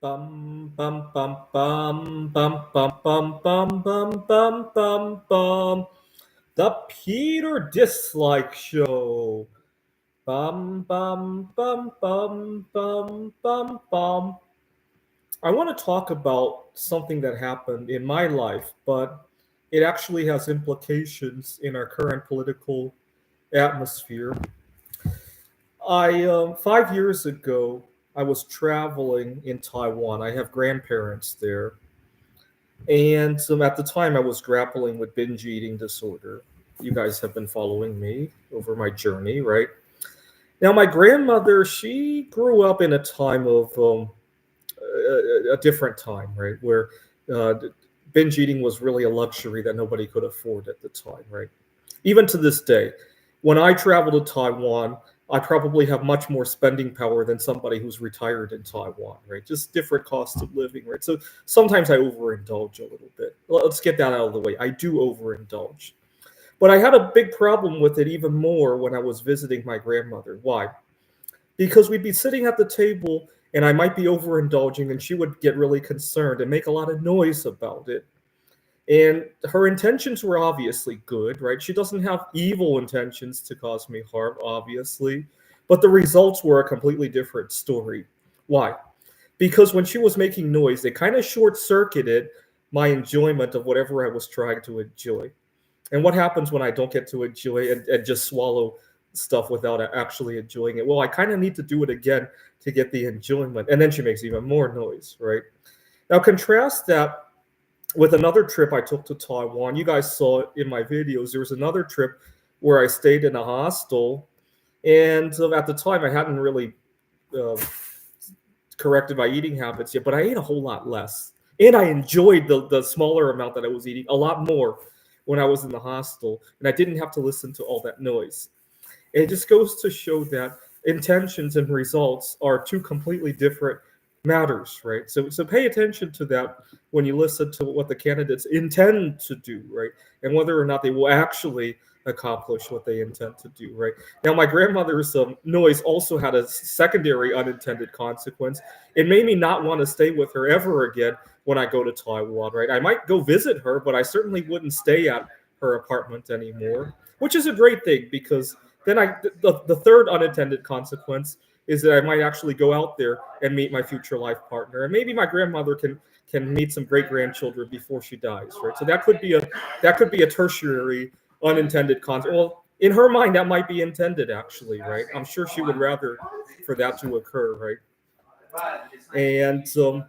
Bum bum bum bum bum bum bum bum bum bum bum bum. The Peter Dislike Show. Bum bum bum bum bum bum bum. I want to talk about something that happened in my life, but it actually has implications in our current political atmosphere. I 5 years ago, I was traveling in Taiwan. I have grandparents there, and at the time, I was grappling with binge eating disorder. You guys have been following me over my journey, right? Now, my grandmother, she grew up in a time of a different time, right, where uh, binge eating was really a luxury that nobody could afford at the time, right? Even to this day, when I travel to Taiwan, I probably have much more spending power than somebody who's retired in Taiwan, right? Just different costs of living, right? So sometimes I overindulge a little bit. Let's get that out of the way. I do overindulge. But I had a big problem with it even more when I was visiting my grandmother. Why? Because we'd be sitting at the table and I might be overindulging and she would get really concerned and make a lot of noise about it. And her intentions were obviously good, right? She doesn't have evil intentions to cause me harm, obviously. But the results were a completely different story. Why? Because when she was making noise, it kind of short circuited my enjoyment of whatever I was trying to enjoy. And what happens when I don't get to enjoy and just swallow stuff without actually enjoying it? Well, I kind of need to do it again to get the enjoyment. And then she makes even more noise, right? Now, contrast that with another trip I took to Taiwan. You guys saw it in my videos. There was another trip where I stayed in a hostel, and at the time I hadn't really uh, corrected my eating habits yet, but I ate a whole lot less, and I enjoyed the smaller amount that I was eating a lot more when I was in the hostel, and I didn't have to listen to all that noise. It just goes to show that intentions and results are two completely different matters, right? So pay attention to that when you listen to what the candidates intend to do, right? And whether or not they will actually accomplish what they intend to do, right? Now, my grandmother's noise also had a secondary unintended consequence. It made me not want to stay with her ever again when I go to Taiwan, right? I might go visit her, but I certainly wouldn't stay at her apartment anymore, which is a great thing because then the third unintended consequence is that I might actually go out there and meet my future life partner, and maybe my grandmother can meet some great grandchildren before she dies, right? So that could be a tertiary unintended consequence. Well, in her mind, that might be intended actually, right? I'm sure she would rather for that to occur, right? And so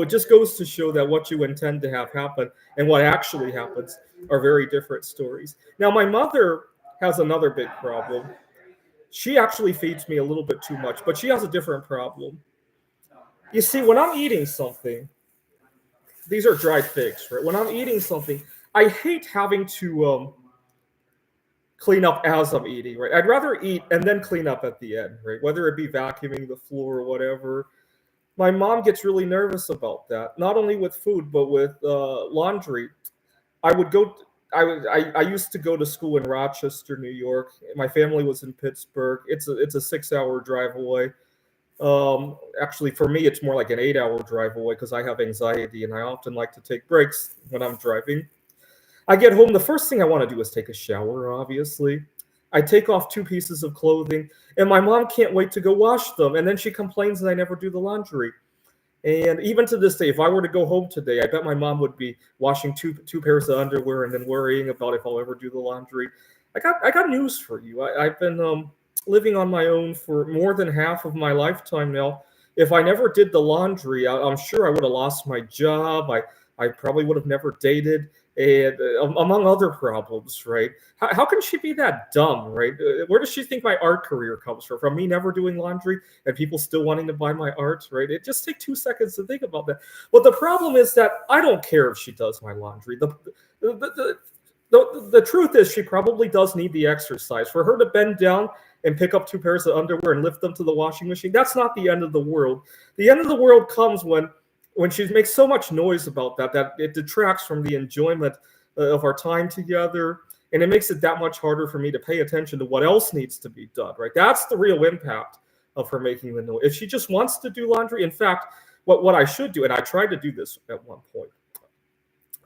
it just goes to show that what you intend to have happen and what actually happens are very different stories. Now, my mother has another big problem. She actually feeds me a little bit too much, but she has a different problem. You see, when I'm eating something, these are dried figs, right? When I'm eating something, I hate having to clean up as I'm eating, right? I'd rather eat and then clean up at the end, right? Whether it be vacuuming the floor or whatever. My mom gets really nervous about that, not only with food, but with laundry. I would go. I used to go to school in Rochester, New York. My family was in Pittsburgh. It's a 6 hour drive away. Actually, for me, it's more like an 8 hour drive away because I have anxiety and I often like to take breaks when I'm driving. I get home. The first thing I want to do is take a shower. Obviously, I take off two pieces of clothing, and my mom can't wait to go wash them. And then she complains that I never do the laundry. And even to this day, if I were to go home today, I bet my mom would be washing two pairs of underwear and then worrying about if I'll ever do the laundry. I got news for you. I've been living on my own for more than half of my lifetime now. If I never did the laundry, I'm sure I would have lost my job. I probably would have never dated, and among other problems, right? How can she be that dumb, right? Where does she think my art career comes from? From me never doing laundry and people still wanting to buy my art, right? It just takes 2 seconds to think about that. But the problem is that I don't care if she does my laundry. The, the, the truth is she probably does need the exercise. For her to bend down and pick up two pairs of underwear and lift them to the washing machine, that's not the end of the world. The end of the world comes when she makes so much noise about that it detracts from the enjoyment of our time together, and it makes it that much harder for me to pay attention to what else needs to be done, right? That's the real impact of her making the noise. If she just wants to do laundry, in fact, what I should do, and I tried to do this at one point,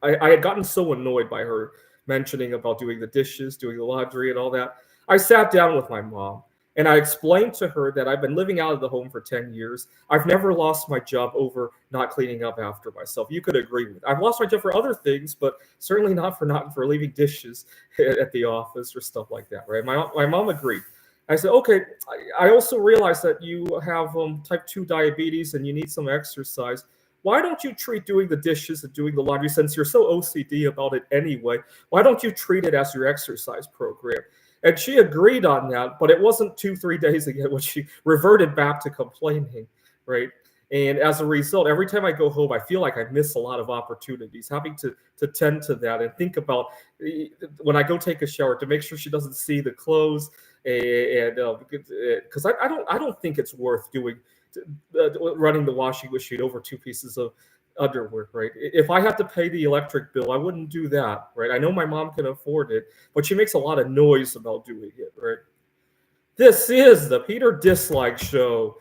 I had gotten so annoyed by her mentioning about doing the dishes, doing the laundry, and all that. I sat down with my mom and I explained to her that I've been living out of the home for 10 years. I've never lost my job over not cleaning up after myself. You could agree with. I've lost my job for other things, but certainly not for leaving dishes at the office or stuff like that, right? My mom agreed. I said, okay, I also realize that you have type 2 diabetes and you need some exercise. Why don't you treat doing the dishes and doing the laundry, since you're so OCD about it anyway, why don't you treat it as your exercise program? And she agreed on that, but it wasn't 2, 3 days again when she reverted back to complaining, right? And as a result, every time I go home, I feel like I miss a lot of opportunities, having to tend to that and think about when I go take a shower to make sure she doesn't see the clothes, and because I don't think it's worth doing running the washing machine over 2 pieces of underwear, right? If I had to pay the electric bill, I wouldn't do that, right? I know my mom can afford it, but she makes a lot of noise about doing it, right? This is the Peter Dislike Show.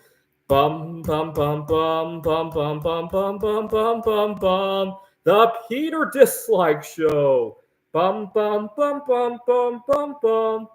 Bum bum bum bum bum bum bum bum bum bum bum bum. The Peter Dislike Show. Bum bum bum bum bum bum bum.